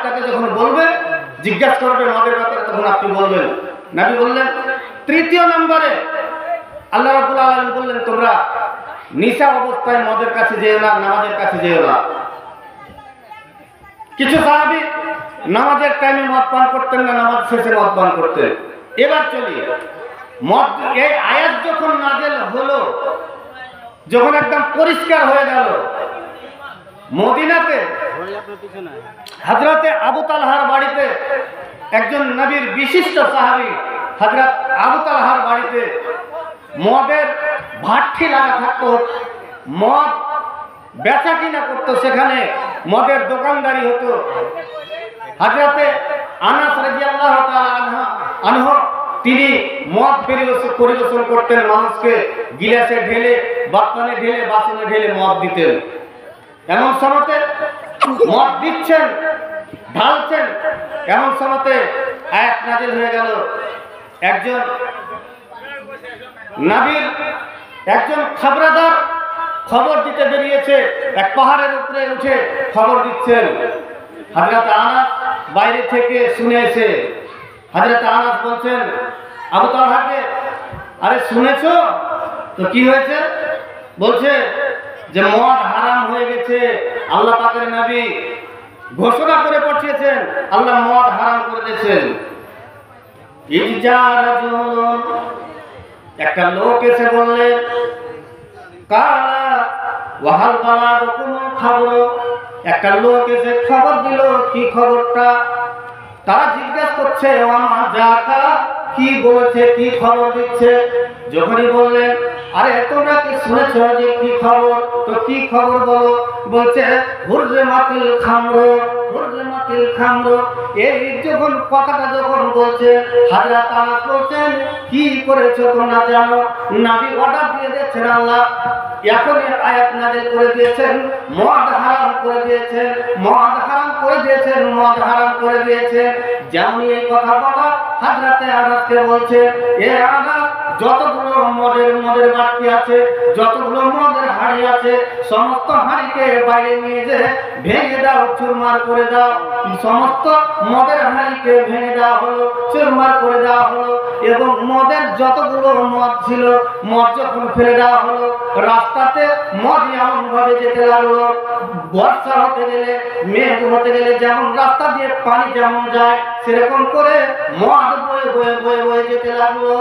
আপনাকে যখন বলবে, জিজ্ঞাসা করবে মদের ব্যাপারে, তখন আপনি বলবেন। নবী বললেন তৃতীয় নম্বরে আল্লাহ রাব্বুল আলামিন বললেন, তোমরা নিশা অবস্থায় মদের কাছে যেও না, নামাজের কাছে যেও না। কিছু সাহাবী নামাজের টাইমে মদ পান করতেন না, নামাজ শেষে মদ পান করতেন। এবার চলি, মদ এই আয়াত যখন নাযিল হলো, যখন একদম পরিষ্কার হয়ে গেল, মদিনাতে হযরতে আবু তালহার বাড়িতে একজন নবীর বিশিষ্ট সাহাবী হযরত আবু তালহার বাড়িতে মদের ভাট্টি লাগা থাকতো, মদ বেচা কিনা করতো, সেখানে মদের দোকানদারি হতো। হযরতে আনাস রাদিয়াল্লাহু তাআলা আনহু তিনি মদ পরিবেশন করতেন, মানুষকে গিলাসে ঢেলে, বাতনে ঢেলে, বাসনে ঢেলে মদ দিতেন। এমন সময়তে মদ দিচ্ছেন, ঢালছেন, এমন সময়তে আয়াত নাযিল হয়ে গেল। একজন নবীর একজন খবরদার খবর দিতে বেরিয়েছে, এক পাহাড়ের উপরে উঠে খবর দিচ্ছেন। হযরত আনাস বাইরে থেকে শুনে এসে হযরত আনাস বলছেন আবু তালহাকে, আরে শুনেছো তো কি হয়েছে? বলছে যে মদ হারাম হয়ে গেছে, আল্লাহ পাকের নবী ঘোষণা করে পাঠিয়েছেন, আল্লাহ মদ হারাম করে দিয়েছেন। একটা লোক এসে বললেন, কালা ওয়াহাল বালাগুকুম খবর, একটা লোক এসে খবর দিল। কি খবরটা? তারা জিজ্ঞাসা করছে ওয়ামা যাকা, কি বলছে, কি খবর দিচ্ছে? যখনই বললেন আরে তোমরা কি শুনেছ যে কি খবর, তো কি খবর বলো? বলছে হুরমাতিল খামর, হুরমাতিল খামর। এই যখন কথাটা যখন বলছে, হযরত আনাস বলছেন কি করেছো তোমরা জানো? নবী অর্ডার দিয়ে দিয়েছেন, আল্লাহ এখন আয়াত নাযিল করে দিয়েছেন, মদ হারাম করে দিয়েছেন, মদ হারাম করে দিয়েছেন, মদ হারাম করে দিয়েছেন। যেমন এই কথা বলা হযরতে আনাসকে বলছে, এ আনাস, যতগুলো মদের বাটি আছে, যতগুলো মদের হাঁড়ি আছে, সমস্ত হাঁড়িকে বাইরে নিয়ে যে ভেঙে দাও, চুরমার করে দাও। সমস্ত মদের হাঁড়িকে ভেঙে দেওয়া হলো, চুরমার করে দেওয়া হলো। এবং মদের যতগুলো মদ ছিল, মদ যখন ফেলে দেওয়া হলো, রাস্তাতে মদ এমন ভাবে যেতে লাগলো, বর্ষা হতে গেলে, মেঘ হতে গেলে যেমন রাস্তা দিয়ে পানি যেমন যায়, সেরকম করে মদ বয়ে বয়ে বয়ে বয়ে যেতে লাগলো।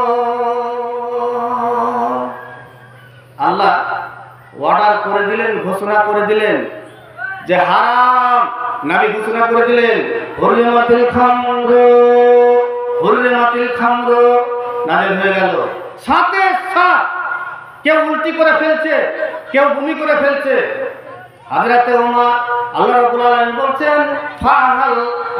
আল্লাহ অর্ডার করে দিলেন, ঘোষণা করে দিলেন যে হারাম। নবী ঘোষণা করে দিলেন হুরমাতিল খামর, হুরমাতিল খামর। নাযিল হয়ে গেল। সাথে সাথ কেউ উল্টি করে ফেলছে, কেউ বমি করে ফেলছে। হযরতে ওমর, আল্লাহ রাব্বুল আলামিন বলছেন ফাহাল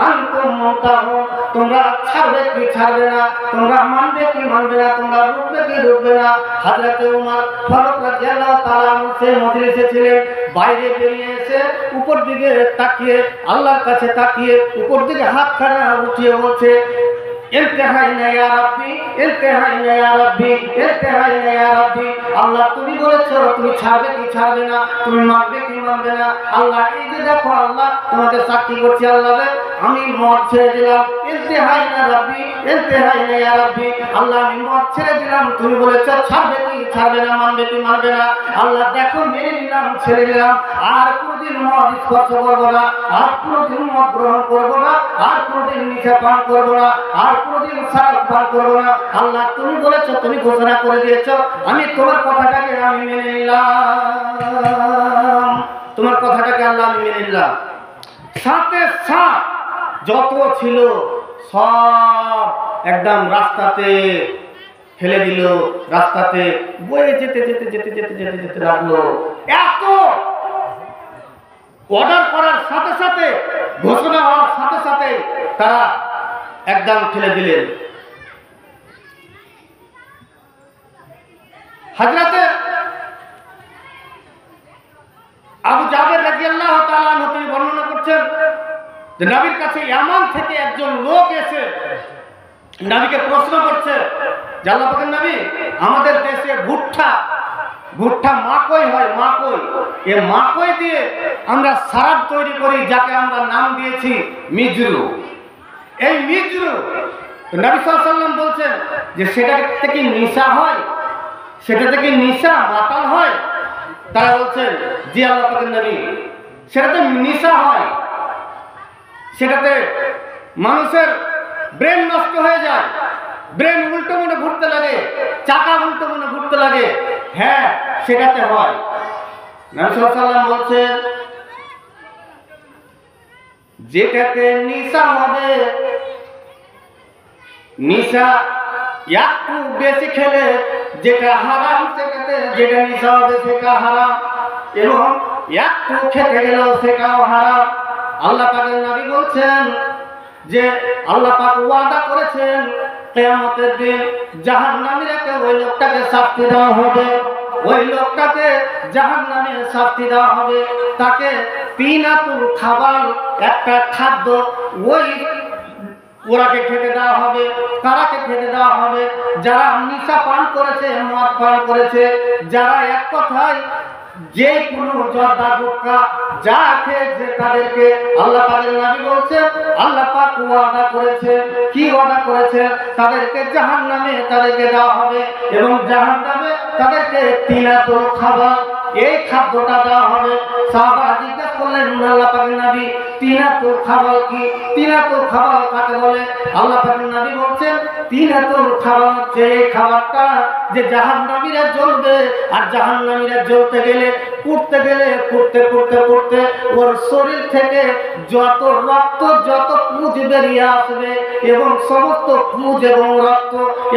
আনতুম মুতাহুন, তোমরা ছাড়বে কি ছাড়বে না, তোমরা মানবে কি মানবে না, তোমরা রুখবে কি রুখবে না। হযরতে ওমর ফারুক রাদিয়াল্লাহু তাআলা সে মজলিসে ছিলেন, বাইরে বেরিয়ে এসে উপর দিকে তাকিয়ে, আল্লাহর কাছে তাকিয়ে উপর দিকে হাতখানা উঠিয়ে বলছে, ইলতিহাইনা ইয়া রাব্বি, ইলতিহাইনা ইয়া রাব্বি, ইলতিহাইনা ইয়া রাব্বি। আল্লাহ তুমি বলেছো তুমি ছাড়বে কি ছাড়বে না, তুমি মানবে কি মানবে না। আল্লাহ এই যে দেখো, আল্লাহ তোমাকে সাক্ষী করছি, আল্লাহ রে আমি মদ ছেড়ে দিলাম। ইলতিহাইনা রাব্বি, ইলতিহাইনা ইয়া রাব্বি। আল্লাহ আমি মদ ছেড়ে দিলাম, তুমি বলেছো ছাড়বে কি ছাড়বে না, মানবে কি মানবে না। আল্লাহ দেখো মেনে নিলাম, ছেড়ে দিলাম, আর কোনদিন মদ স্পর্শ করবো না, আর কোনদিন মদ গ্রহণ করবো না, আর কোনদিন নিশা পান করবো না, আর কোনদিন সারাপ পান করবো না। আল্লাহ তুমি বলেছো, তুমি ঘোষণা করে দিয়েছো, আমি তোমার কথাটাকে আমি মেনে নিলাম, তোমার কথাটাকে আল্লাহ আমি মেনে নিলাম। সাথে সাথ যত ছিল সব একদম রাস্তাতে ফেলে দিল, রাস্তাতে বয়ে যেতে যেতে যেতে যেতে যেতে যেতে লাগলো। এত অর্ডার করার সাথে সাথে, ঘোষণা হওয়ার সাথে সাথে তারা একদম ফেলে দিলেন। হযরতে আবু জাবের রাদিয়াল্লাহু তাআলা আনহু তিনি বর্ণনা করছেন যে নবীর কাছে ইয়ামান থেকে একজন লোক এসে নবীকে প্রশ্ন করছে যে আল্লাহ পাকের নবী, আমাদের দেশে ভুট্টা ভুট্টা মাকই হয়, মাকই। এই মাকই দিয়ে আমরা শরাব তৈরি করি, যাকে আমরা নাম দিয়েছি মিজরু। এই মিজরু নবী সাল্লাল্লাহু আলাইহি ওয়াসাল্লাম বলছেন যে সেটা থেকে নেশা হয়, সেটা থেকে নেশা মাতাল হয়। তারা বলছেন জি আল্লাহ পাকের নবী, সেটাতে নেশা হয়, সেটাতে মানুষের ব্রেন নষ্ট হয়ে যায়, ব্রেন উল্টো মনে ঘুরতে লাগে, চাকা উল্টো মনে ঘুরতে লাগে। হ্যাঁ, সেটাতে হয়। নবী সাল্লাল্লাহু আলাইহি ওয়াসাল্লাম বলছেন যেটাতে নেশা হবে, নেশা একটু বেশি খেলে যেটা হারাম, সেটাতে যেটা নেশা হবে সেটা হারাম, এবং একটু খেতে গেলেও সেটাও হারাম। আল্লাহ পাকের নবী বলছেন যে আল্লাহ পাক ওয়াদা করেছেন কিয়ামতের দিন জাহান্নামীকে ওই লোকটাকে শাস্তি দেওয়া হবে, ওই লোকটাকে জাহান্নামে শাস্তি দেওয়া হবে। তাকে তিনাতুল খাবার, একটা খাদ্য, ওই ওরাকে খেতে দেওয়া হবে। কারাকে খেতে দেওয়া হবে? যারা নেশা পান করেছে, মদ পান করেছে, যারা এক কথায় যে কোনো জর্দা গুটখা যা খেয়েছে, তাদেরকে আল্লাহ পাকের নবী বলছেন আল্লাহ পাক ওয়াদা করেছে। কি ওয়াদা করেছে? তাদেরকে জাহান্নামে তাদেরকে দেওয়া হবে, এবং জাহান্নামে তাদেরকে তিনাতুল খাবার, এই খাদ্যটা দেওয়া হবে। সাহাবারা জিজ্ঞেস করলেন আল্লাহ পাকের নবী, তিনাতুল খাবার কি? তিনাতুল খাবার কাকে বলে? আল্লাহ পাকের নবী বলছেন তিনাতুল খাবার হচ্ছে এই খাবারটা যে জাহান্নামীরা জ্বলবে, আর জাহান্নামীরা জ্বলতে গেলে, পুড়তে গেলে, পুড়তে পুড়তে পুড়তে ওর শরীর থেকে যত রক্ত, যত পুঁজ বেরিয়ে আসবে, এবং সমস্ত পুঁজ এবং রক্ত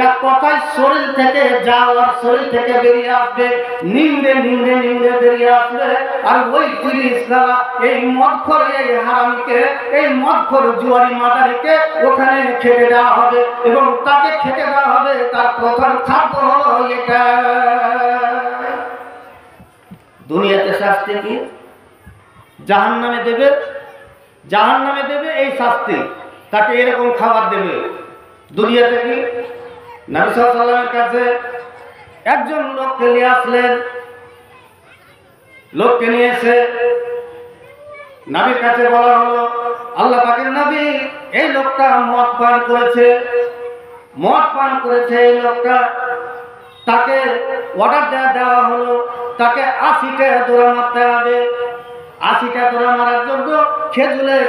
এক কথায় শরীর থেকে যাওয়ার, শরীর থেকে বেরিয়ে আসবে, নিংড়ে নিংড়ে নিংড়ে বেরিয়ে আসবে। আর ওই জিনিসটা এই মদখোর, এই হারামিকে, এই মদখোর জুয়ারি মাদারিকে ওখানে খেতে দেওয়া হবে, এবং তাকে খেতে দেওয়া হবে। তার প্রধান খাদ্য হলো এটা। দুনিয়াতে শাস্তি কি? জাহান্নামে দেবে, জাহান্নামে দেবে এই শাস্তি, তাকে এরকম খাবার দেবে। দুনিয়াতে কি? নবী সাল্লাল্লাহু আলাইহি ওয়াসাল্লামের কাছে একজন লোককে নিয়ে আসলেন। লোককে নিয়ে এসে নবীর কাছে বলা হলো আল্লাহ পাকের নবী, এই লোকটা মদ পান করেছে, মদ পান করেছে এই লোকটা, তাকে অর্ডার দেওয়া হলো তাকে 80টা দোড়া মারতে হবে। 80টা দোড়া মারার জন্য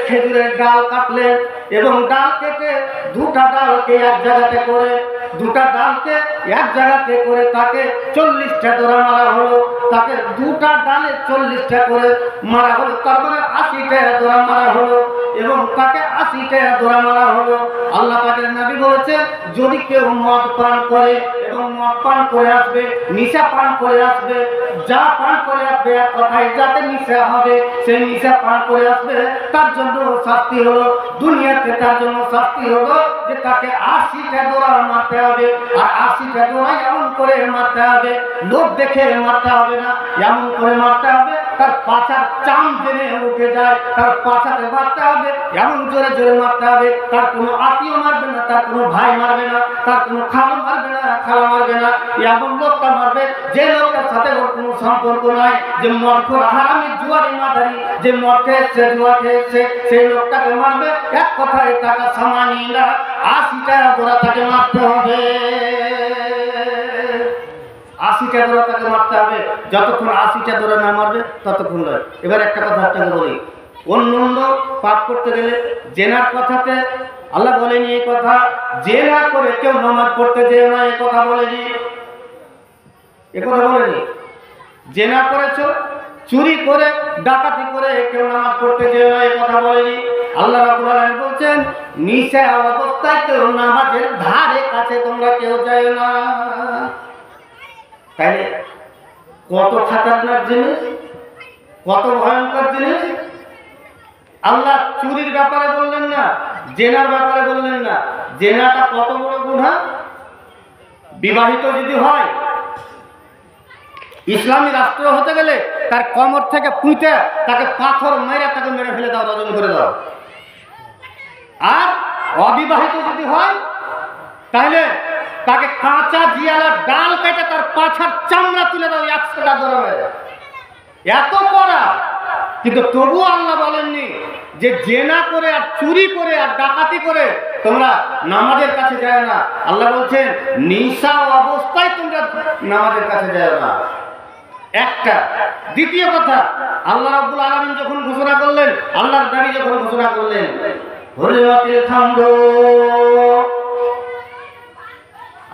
খেজুরের ডাল কাটলেন, এবং ডাল কেটে দুটা ডালকে এক জায়গাতে করে, দুটা ডালকে এক জায়গাতে করে তাকে 40টা দোড়া মারা হলো। তাকে দুটা ডালে 40টা করে মারা হলো, তার মানে 80টা দোড়া মারা হলো, এবং তাকে 80টা দোড়া মারা হলো। আল্লাহ পাকের নবী বলেছেন যদি কেউ মদ পান করে, এবং মদ পান করে আসবে, নেশা পান করে আসবে, যা পান করে আসবে এক কথায় যাতে নেশা হবে, সেই নেশা পান করে আসবে, তার জন্য শাস্তি হলো দুনিয়াতে, তার জন্য শাস্তি হলো যে তাকে 80টা দোড়া মারতে হবে। আর 80টা দোড়া এমন করে মারতে হবে, লোক দেখে মারতে হবে না, এমন করে মারতে হবে তার পাছার চাম জেনে উঠে যায়, তার পাছাতে মারতে হবে, এমন জোরে জোরে মারতে হবে, তার কোনো আত্মীয় মারবে না, তার কোনো ভাই মারবে না, তার কোনো খালা মারবে না, খালা মারবে না, এমন লোকটা মারবে যে লোকটার সাথে ওর কোনো সম্পর্ক নাই, যে মদখোর হারামি জুয়ারি মাদারি, যে মদ খেয়েছে, জুয়া খেয়েছে, সেই লোকটাকে মারবে। এক কথায় টাকা সামানিরা 80টা দোড়া তাকে মারতে হবে, 80টা দোড়া তাকে মারতে হবে। যতক্ষণ 80টা দোড়া না মারবে ততক্ষণ নয়। এবার একটা কথা আপনাকে বলি, অন্য পাপ করতে গেলে জেনার কথাতে আল্লাহ বলেনি এই কথা, জেনা করে কেউ নামাজ পড়তে যেও না, এই কথা বলেনি, এ কথা বলেনি। জেনা করেছো, চুরি করে, ডাকাতি করে কেউ নামাজ পড়তে যেও না, এই কথা বলেনি। আল্লাহ রাব্বুল আলামিন বলছেন নিশা অবস্থায় কেউ নামাজের ধারে কাছে তোমরা কেউ যাও না। তাইলে কত খাতারনাক জিনিস, কত ভয়ঙ্কর জিনিস। আল্লাহ চুরির ব্যাপারে বললেন না, জেনার ব্যাপারে বললেন না। জেনাটা কত বড় গুনাহ। বিবাহিত যদি হয়, ইসলামী রাষ্ট্র হতে গেলে তার কমর থেকে পুঁতে তাকে পাথর মেরে তাকে মেরে ফেলে দাও, রজম করে দাও। আর অবিবাহিত যদি হয় তাহলে তাকে কাঁচা জিয়ালার ডাল কেটে তার পাছার চামড়া তুলে দাও, 100টা গরমে এত করা। কিন্তু তবুও আল্লাহ বলেননি যে জেনা করে আর চুরি করে আর ডাকাতি করে তোমরা নামাজের কাছে যায় না। আল্লাহ বলছেন নিশা অবস্থায় তোমরা নামাজের কাছে যায় না। একটা। দ্বিতীয় কথা, আল্লাহ রাব্বুল আলামিন যখন ঘোষণা করলেন, আল্লাহর নবী যখন ঘোষণা করলেন হুরমাতিল খামরু,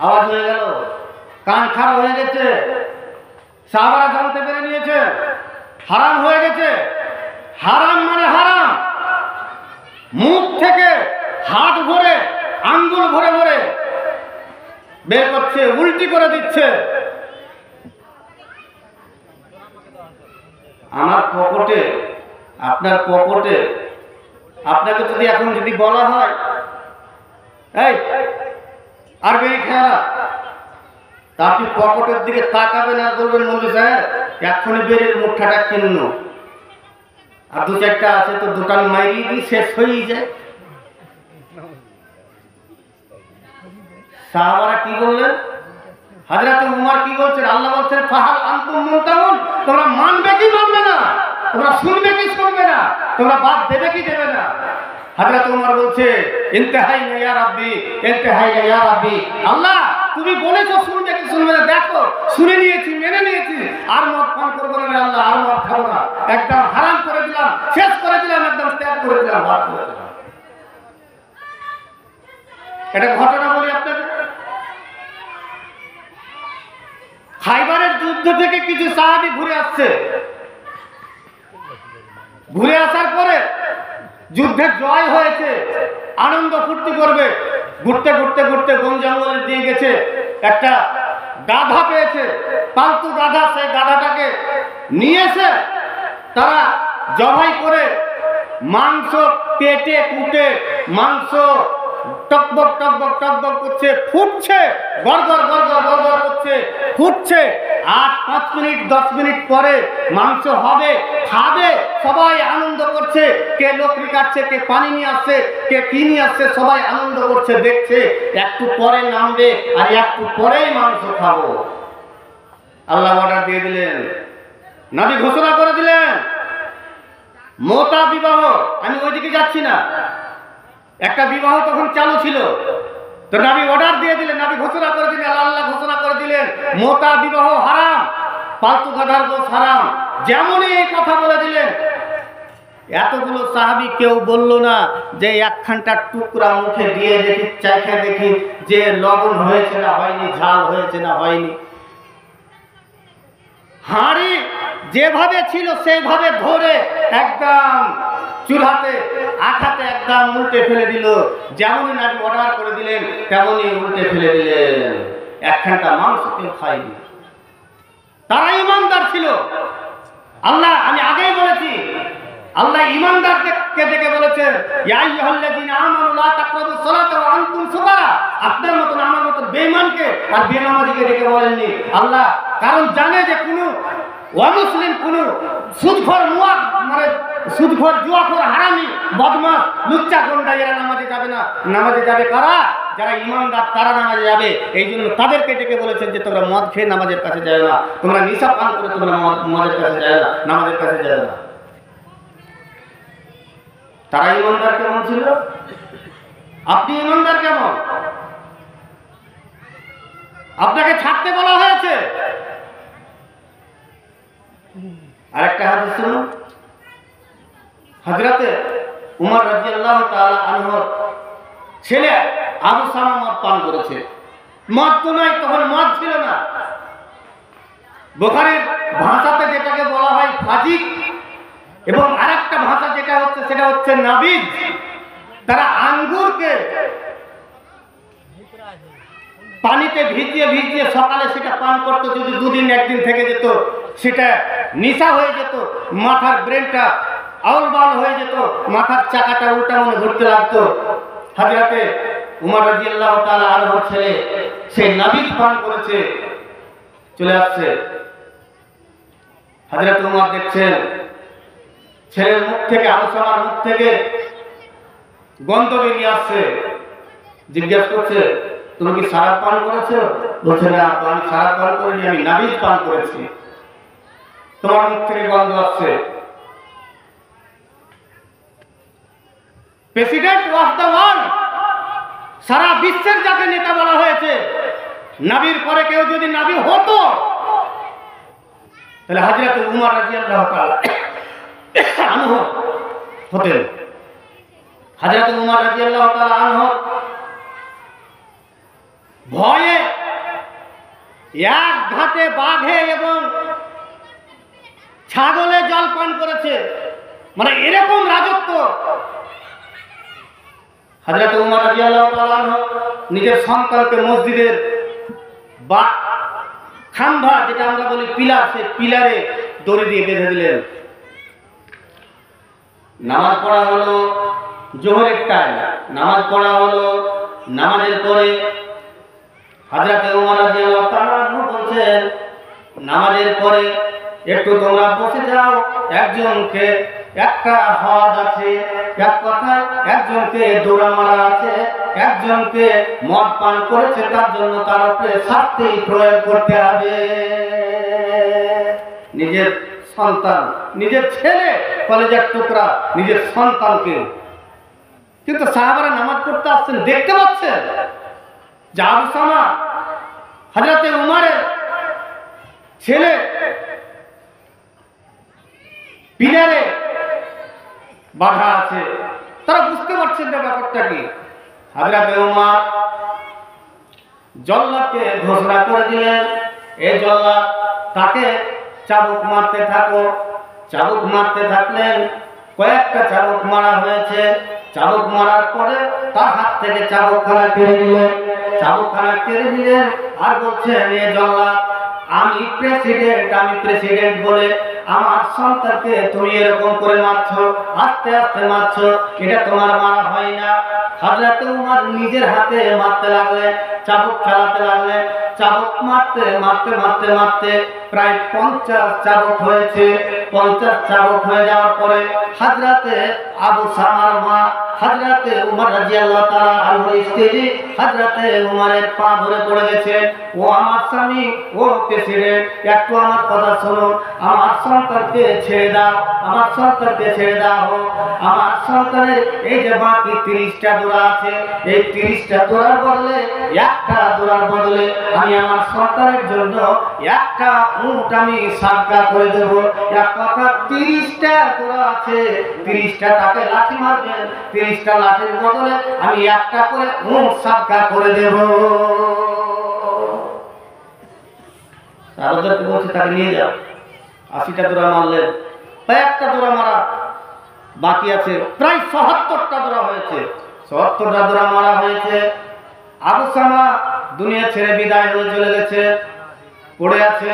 আওয়াজ হয়ে গেল, কান খারাপ হয়ে গেছে, সাহাবারা জানতে পেরে নিয়েছে হারাম হয়ে গেছে। হারাম মানে হারাম, মুখ থেকে হাত ভরে আঙ্গুল ভরে ভরে বের করছে, উল্টি করে দিচ্ছে। আমার পকেটে, আপনার পকেটে, আপনাকে যদি এখন যদি বলা হয় এই আর বেরি খেলা, তা আপনি পকেটের দিকে তাকাবেন আর বলবেন মৌলভী সাহেব এক্ষুনি বেরির মুঠাটা কিনল, আর 2-4টা আছে তো দোকান মাইরি দিই, শেষ হয়েই যায়। সাহাবারা কি বললেন? হযরত উমর কি বলছেন? আল্লাহ বলছেন ফাহাল আনতুম মুনতাহুন, তোমরা মানবে কি মানবে না, তোমরা শুনবে কি শুনবে না, তোমরা বাদ দেবে কি দেবে না। হযরত উমর বলছে ইনতাহাইনা ইয়া রাব্বি, ইনতাহাইনা ইয়া রাব্বি, আল্লাহ তুমি বলেছো শুনবে কি শুনবে না, দেখো শুনে নিয়েছি, মেনে নিয়েছি, আর মদ পান করবো না আল্লাহ, আর মদ খাবো না, একদম হারাম করে দিলাম, শেষ করে দিলাম, একদম ত্যাগ করে দিলাম, বাদ করে দিলাম। এটা ঘটনা বলি আপনাকে। খাইবারের যুদ্ধ থেকে কিছু সাহাবী ঘুরে আসছে, ঘুরে আসার পরে যুদ্ধে জয় হয়েছে, আনন্দ ফুর্তি করবে, ঘুরতে ঘুরতে ঘুরতে বন জঙ্গলে দিয়ে গেছে, একটা গাধা পেয়েছে, পালতু গাধা। সেই গাধাটাকে নিয়ে এসে তারা জবাই করে মাংস কেটে কুটে মাংস টকবক টকবক টকবক করছে, ফুটছে, গড়গড় গড়গড় গড়গড় করছে, ফুটছে। আর 5 মিনিট 10 মিনিট পরে মাংস হবে, খাবে, সবাই আনন্দ করছে। কে লকড়ি কাটছে, কে পানি নিয়ে আসছে, কে কি নিয়ে আসছে, সবাই আনন্দ করছে, দেখছে। একটু পরে নামবে আর একটু পরেই মাংস খাবো। আল্লাহ অর্ডার দিয়ে দিলেন, নবী ঘোষণা করে দিলেন মোতা বিবাহ। আমি ওইদিকে যাচ্ছি না, একটা বিবাহ তখন চালু ছিল, তো নবী অর্ডার দিয়ে দিলেন, নবী ঘোষণা করে দিলেন, আল্লাহ ঘোষণা করে দিলেন মোতা বিবাহ হারাম, পালতু গাধার গোশ হারাম। যেমনই এই কথা বলে দিলেন, এতগুলো সাহাবী কেউ বলল না যে একখানটা টুকরা মুখে দিয়ে দেখি, চাইখা দেখি যে লবণ হয়েছে না হয়নি, ঝাল হয়েছে না হয়নি। হাঁড়ি যেভাবে ছিল সেইভাবে ধরে একদম চুলাতে আখাতে একদম উল্টে ফেলে দিল। যেমনই নবী অর্ডার করে দিলেন তেমনই উল্টে ফেলে দিলেন, একখানটা মাংস কেউ খায়নি। তারা ইমানদার ছিল। আল্লাহ, আমি আগেই বলেছি, আল্লাহ ইমানদারকে দেখে বলেছেন ইয়া আইয়ুহাল্লাযীনা আমানু লা তাকরাবুস সালাতা ওয়া আনতুম সুকারা। আপনার মতন আমার মতন বেঈমানকে আর বেনামাজিকে দেখে বলেননি আল্লাহ, কারণ জানে যে কোনো অমুসলিম, কোনো সুদখোর মানে সুদখোর, জুয়াখোর, হারামি, বদমাশ, লুচ্চা, গুন্ডা এরা নামাজে যাবে না। নামাজে যাবে কারা? যারা ইমানদার, তারা নামাজে যাবে। এই জন্য তাদেরকে ডেকে বলেছেন যে তোমরা মদ খেয়ে নামাজের কাছে যায় না, তোমরা নিশা পান করে তোমরা মদের কাছে যায় না, নামাজের কাছে যায় না। তারা ইমানদার কেমন ছিল? আপনি ইমানদার কেমন? আপনাকে ছাড়তে বলা হয়েছে। আরেকটা হাদিস শুনুন। হযরতে উমর রাদিয়াল্লাহু তাআলা আনহুর ছেলে আবু সামা মদ পান করেছে। মদ তো নাই, তখন মদ ছিল না। বুখারীর ভাষাতে যেটাকে বলা হয় ফাজিক, এবং আরেকটা ভাষা যেটা হচ্ছে সেটা হচ্ছে নাবিজ। তারা আঙ্গুরকে পানিতে ভিজিয়ে ভিজিয়ে সকালে সেটা পান করতো। যদি 2 দিন 1 দিন থেকে যেত, সেটা নেশা হয়ে যেত, মাথার ব্রেনটা আউলবাল হয়ে যেত, মাথার চাকাটা উল্টা মনে ঘুরতে লাগতো। হযরতে উমর রাদিয়াল্লাহু তাআলা আনহুর ছেলে সেই নাবিজ পান করেছে, চলে আসছে। হযরত উমর দেখছেন ছেলের মুখ থেকে, আবু সামার মুখ থেকে গন্ধ বেরিয়ে আসছে। জিজ্ঞাসা করছে তুমি কি শরাব পান করেছো? বলছে না, আমি শরাব পান করিনি, আমি নাবিজ পান করেছি। তোমার মুখ থেকে গন্ধ আসছে। প্রেসিডেন্ট অফ দ্য ওয়ার্ল্ড, সারা বিশ্বের যাকে নেতা বলা হয়েছে, নবীর পরে কেউ যদি নবী হতো তাহলে হযরত উমর রাদিয়াল্লাহু তাআলা আনহু হতেন। হযরত উমর রাদিয়াল্লাহু তাআলা আনহু ভয়ে এক ঘাটে বাঘে এবং ছাগলে জল পান করেছে, মানে এরকম রাজত্ব। হযরত উমর রাদিয়াল্লাহু তাআলা আনহু নিজের সন্তানকে মসজিদের বা খাম্বা, যেটা আমরা বলি পিলার, সে পিলারে দড়ি দিয়ে বেঁধে দিলেন। নামাজ পড়া হলো জোহরের টাইম, নামাজ পড়া হলো। নামাজের পরে হযরত উমর রাদিয়াল্লাহু তাআলা আনহু বলছেন, নামাজের পরে একটু তোমরা বসে যাও, একজনকে একটা হদ আছে, এক কথায় একজনকে দৌড়া মারা আছে, একজনকে মদ পান করেছে, তার জন্য তার উপরে শাস্তি প্রয়োগ করতে হবে। নিজের সন্তান, নিজের ছেলে, কলেজের টুকরা, নিজের সন্তানকে। কিন্তু সাহাবারা নামাজ পড়তে আসছেন, দেখতে পাচ্ছেন যে আবু সামা হযরত উমরের ছেলে পিলারে বাধা আছে, তারা বুঝতে পারছেন না ব্যাপারটা কি। হযরত উমর জল্লাদকে ঘোষণা করে দিলেন, এই জল্লাদ, তাকে চাবুক মারতে থাকো। চাবুক মারতে থাকলেন, কয়েকটা চাবুক মারা হয়েছে। চাবুক মারার পরে তার হাত থেকে চাবুকখানা কেড়ে নিলেন। চাবুকখানা কেড়ে দিলেন আর বলছেন, এ জল্লাদ, আমি প্রেসিডেন্ট বলে আমার সন্তানকে তুমি এরকম করে মারছো, আস্তে আস্তে মারছো, এটা তোমার মারা হয় না। হযরত উমর নিজের হাতে মারতে লাগলেন, চাবুক চালাতে লাগলেন। চাবুক মারতে প্রায় 50 চাবুক হয়েছে। 50 চাবুক হয়ে যাওয়ার পরে হযরতে আবু সামার মা হযরতে উমর রাদিয়াল্লাহু তাআলা আনহুর স্ত্রী হযরতে উমরের পা ধরে পড়ে গেছে, ও আমার স্বামী, ও প্রেসিডেন্ট, একটু আমার কথা শুনুন, আমার সন্তানকে ছেড়ে দাও, আমার সন্তানকে ছেড়ে দাও। আমার সন্তানের এই যে বাকি 30টা দোরা আছে, এই 30টা দোরার বদলে, একটা দোরার বদলে আমি আমার সন্তানের জন্য একটা উট আমি সাদকা করে দেব। এক কথা 30টা দোরা আছে, 30টা তাকে লাঠি মারবেন, 30টা লাঠির বদলে আমি একটা করে উট সাদকা করে দেব। তাদেরকে বলছে, তাকে নিয়ে যাও। 80টা দোরা মারলেন, কয়েকটা দোরা মারা বাকি আছে, প্রায় ৭৭টা দোরা হয়েছে। ৭৭টা দোরা মারা হয়েছে। আবু সামা দুনিয়া ছেড়ে বিদায় হয়ে চলে গেছে, পড়ে আছে।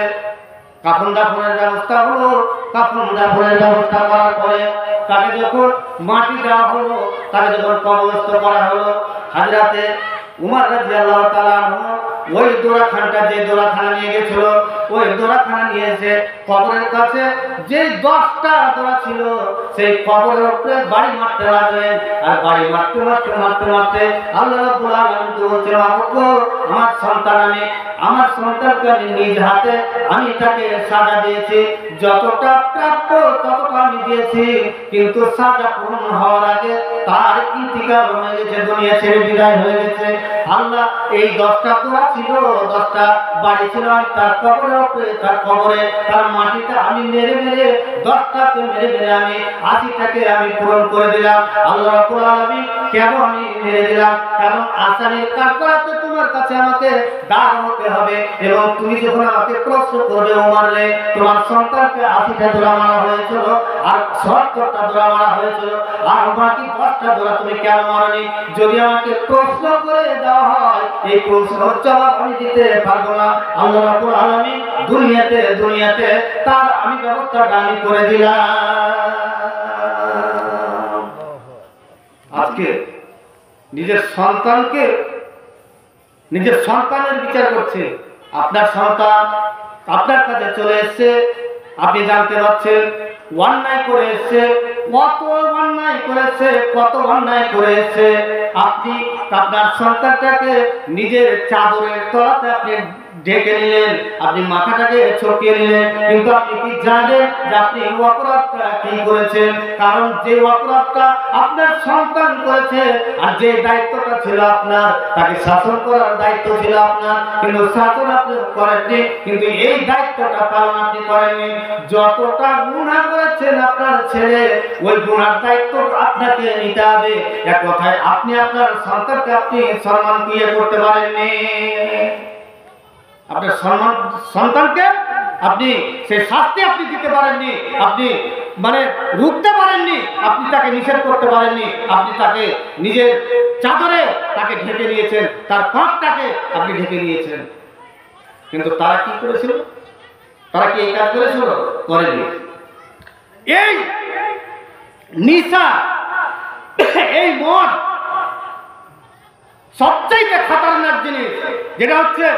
কাফন দাফনের ব্যবস্থা হলো। কাফন দাফনের ব্যবস্থা করার পরে তাকে যখন মাটি দেওয়া হলো, তাকে যখন কবরস্থ করা হলো, হযরতে উমর রাদিয়াল্লাহু তাআলা আনহু ওই দোরাখানাটা, যে দোরাখানা নিয়ে গেছিল, ওই দোরাখানা নিয়ে এসে কবরের কাছে যে 10টা দোরা ছিল, সেই কবরের উপরে বাড়ি মারতে লাগলেন। আর বাড়ি মারতে আল্লাহ রাব্বুল আলামিন বলছেন, আমার সন্তানকে আমি নিজ হাতে আমি তাকে সাজা দিয়েছি, যতটা প্রাপ্য ততটা আমি দিয়েছি, কিন্তু সাজা পূর্ণ হওয়ার আগে তার ইন্তিকাল হয়ে গেছে, দুনিয়া ছেড়ে বিদায় হয়ে গেছে। আল্লাহ এই 10টা দোয়া ছিল, 10টা বাড়ি ছিল, আমি তার কবরের উপরে, তার কবরে, তার মাটিটা আমি মেরে 10টাকে মেরে আমি 80টাকে আমি পূরণ করে দিলাম। আল্লাহ রাব্বুল আলামিন, কেন আমি মেরে দিলাম? কারণ আসানের কাজ করাতে তোমার কাছে আমাকে দাঁড় হতে হবে, এবং তুমি যখন আমাকে প্রশ্ন করবে, উমরে, তোমার সন্তানকে 80টা দোরা মারা হয়েছিল আর ৭০টা দোরা মারা হয়েছিল, আর বাকি 10টা দোরা তুমি কেন মারনি? যদি আমাকে প্রশ্ন করে দেওয়া হয়, এই প্রশ্নের জবাব আমি দিতে পারবো না। আল্লাহ রাব্বুল আলামিন দুনিয়াতে তার আমি ব্যবস্থাটা আমি করে দিলাম। আজকে নিজের সন্তানের বিচার করছে। আপনার সন্তান আপনার কাছে চলে এসেছে, আপনি জানতে পারছেন অন্যায় করে এসেছে, কত অন্যায় করেছে, কত অন্যায় করেছে। আপনি আপনার সন্তানটাকে নিজের চাদরের তলাতে আপনি ঢেকে নিলেন, আপনি মাথাটাকে ছড়িয়ে নিলেন, কিন্তু আপনি কি জানেন যে আপনি এই অপরাধটা কি করেছেন? কারণ যে অপরাধটা আপনার সন্তান করেছে, আর যে দায়িত্বটা ছিল আপনার, তাকে শাসন করার দায়িত্ব ছিল আপনার, কিন্তু শাসন আপনি করেননি, কিন্তু এই দায়িত্বটা পালন আপনি করেননি। যতটা গুনাহ করেছেন আপনার ছেলে, ওই গুনার দায়িত্ব আপনাকে নিতে হবে। এক কথায় আপনি আপনার সন্তানকে আপনি সম্মান দিয়ে করতে পারেননি, আপনার সন্তানকে আপনি সেই শাস্তি আপনি দিতে পারেননি, আপনি মানে রুখতে পারেননি, আপনি তাকে নিষেধ করতে পারেননি, আপনি তাকে নিজের চাদরে তাকে ঢেকে নিয়েছেন, তার পাপটাকে আপনি ঢেকে নিয়েছেন। কিন্তু তারা কি করেছিল? তারা কি এই কাজ করেছিল? করেনি। এই নিশা, এই মদ সবচাইতে খতরনাক জিনিস, যেটা হচ্ছে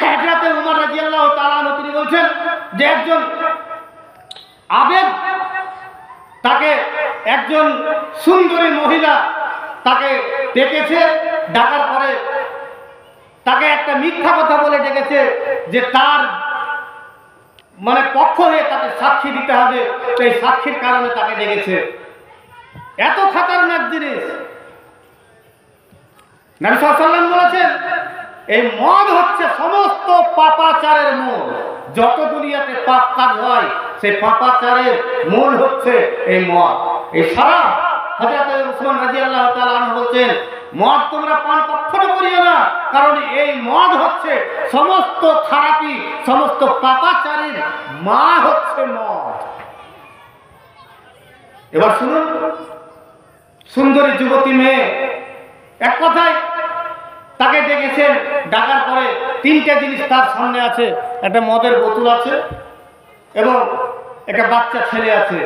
হযরত ওমর রাদিয়াল্লাহু তাআলা আনহু তিনি বলছেন যে একজন আবেদ, তাকে একজন সুন্দরী মহিলা তাকে ডেকেছে, ডাকার পরে তাকে একটা মিথ্যা কথা বলে ডেকেছে যে তার মানে পক্ষ হয়ে তাকে সাক্ষী দিতে হবে, সেই সাক্ষীর কারণে তাকে ডেকেছে। এত খতরনাক জিনিস। নবী সাল্লাল্লাহু আলাইহি ওয়াসাল্লাম বলেছেন এই মদ হচ্ছে সমস্ত পাপাচারের মূল। যত দুনিয়াতে পাপ কাজ হয় সেই পাপাচারের মূল হচ্ছে এই মদ, এই শরাব। হযরত উসমান রাদিয়াল্লাহু তাআলা আনহু বলেন মদ তোমরা পান কখনো করিও না, কারণ এই মদ হচ্ছে সমস্ত খারাপি, সমস্ত পাপাচারের মা হচ্ছে মদ। এবার শুনুন, সুন্দরী যুবতী মেয়ে, এক কথায় তাকে ডেকেছেন, ডাকার পরে তিনটা জিনিস তার সামনে আছে, একটা মদের বোতল আছে এবং একটা বাচ্চা ছেলে আছে,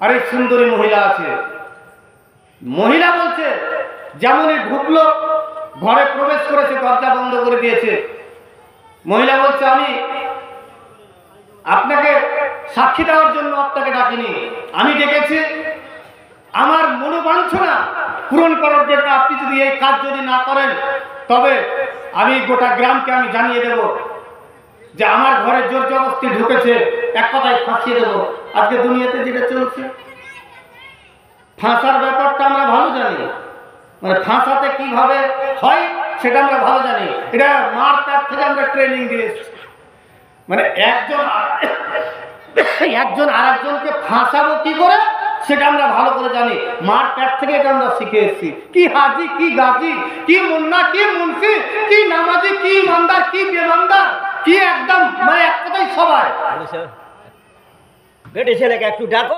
আর এই সুন্দরী মহিলা আছে। মহিলা বলছে যেমনই ঢুকলো, ঘরে প্রবেশ করেছে, দরজা বন্ধ করে দিয়েছে। মহিলা বলছে আমি আপনাকে সাক্ষী দেওয়ার জন্য আপনাকে ডাকিনি, আমি ডেকেছি আমার মনোবাঞ্ছনা পূরণ করার জন্য। আপনি যদি এই কাজ যদি না করেন, তবে আমি গোটা গ্রামকে আমি জানিয়ে দেব যে আমার ঘরে জোর জবরদস্তি ঢুকেছে, এক কথায় ফাঁসিয়ে দেব। আজকে দুনিয়াতে যেটা চলছে, ফাঁসার ব্যাপারটা আমরা ভালো জানি, মানে ফাঁসাতে কিভাবে হয় সেটা আমরা ভালো জানি। এটা মারটার থেকে আমরা ট্রেনিং দিয়েছি, মানে একজন আরেকজনকে ফাঁসাবো কি করে সেটা আমরা ভালো করে জানি। মার প্যাট থেকে এটা আমরা শিখে এসেছি। কি হাজি, কি গাজী, কি মুন্না, কি মুন্সি, কি নামাজি, কি ইমানদার, কি বেঈমানদার, কি একদম মানে এক কথাই সবাই। বেটে ছেলেকে একটু ডাকো।